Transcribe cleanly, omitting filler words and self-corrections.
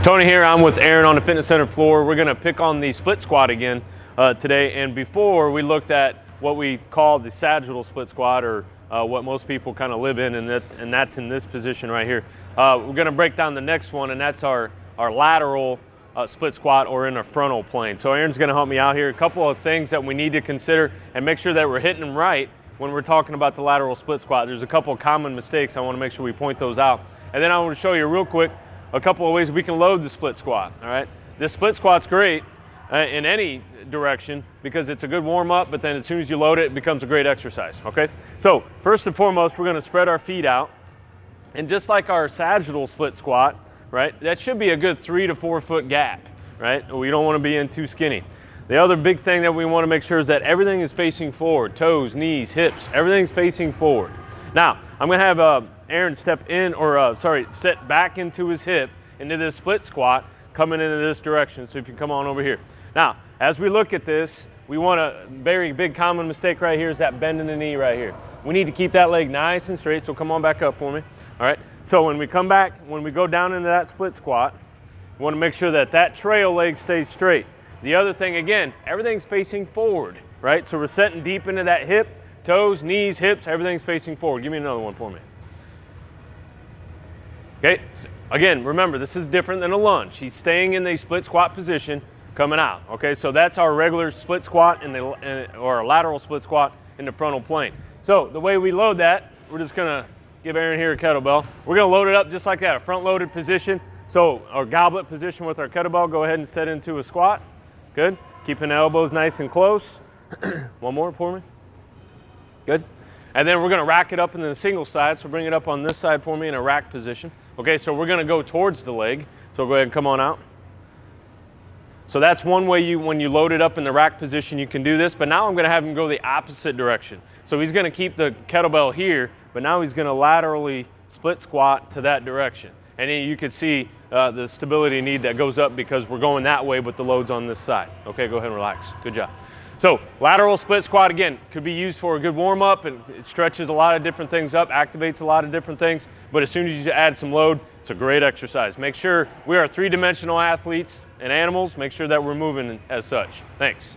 Tony here, I'm with Aaron on the fitness center floor. We're gonna pick on the split squat again today. And before we looked at what we call the sagittal split squat, or what most people kind of live in, and that's in this position right here. We're gonna break down the next one, and that's our lateral split squat, or in a frontal plane. So Aaron's gonna help me out here. A couple of things that we need to consider and make sure that we're hitting them right when we're talking about the lateral split squat. There's a couple of common mistakes. I wanna make sure we point those out. And then I wanna show you real quick a couple of ways we can load the split squat, all right? This split squat's great in any direction because it's a good warm up, but then as soon as you load it, it becomes a great exercise, okay? So first and foremost, we're gonna spread our feet out. And just like our sagittal split squat, right? That should be a good 3 to 4 foot gap, right? We don't wanna be in too skinny. The other big thing that we wanna make sure is that everything is facing forward, toes, knees, hips, everything's facing forward. Now, I'm gonna have Aaron step in, or sit back into his hip, into this split squat, coming into this direction. So if you come on over here. Now, as we look at this, we want a very big common mistake right here is that bend in the knee right here. We need to keep that leg nice and straight, so come on back up for me. All right, so when we come back, when we go down into that split squat, we wanna make sure that that trail leg stays straight. The other thing, again, everything's facing forward, right? So we're setting deep into that hip, toes, knees, hips, everything's facing forward. Give me another one for me. Okay, so again, remember, this is different than a lunge. He's staying in the split squat position, coming out. Okay, so that's our regular split squat or a lateral split squat in the frontal plane. So the way we load that, we're just gonna give Aaron here a kettlebell. We're gonna load it up just like that, a front loaded position. So our goblet position with our kettlebell, go ahead and set into a squat. Good, keeping the elbows nice and close. One more for me. Good. And then we're gonna rack it up in the single side, so bring it up on this side for me in a rack position. Okay, so we're gonna go towards the leg, so go ahead and come on out. So that's one way when you load it up in the rack position, you can do this, but now I'm gonna have him go the opposite direction. So he's gonna keep the kettlebell here, but now he's gonna laterally split squat to that direction. And then you can see the stability need that goes up because we're going that way, but the load's on this side. Okay, go ahead and relax, good job. So lateral split squat, again, could be used for a good warm up, and it stretches a lot of different things up, activates a lot of different things, but as soon as you add some load, it's a great exercise. Make sure we are three-dimensional athletes and animals, make sure that we're moving as such. Thanks.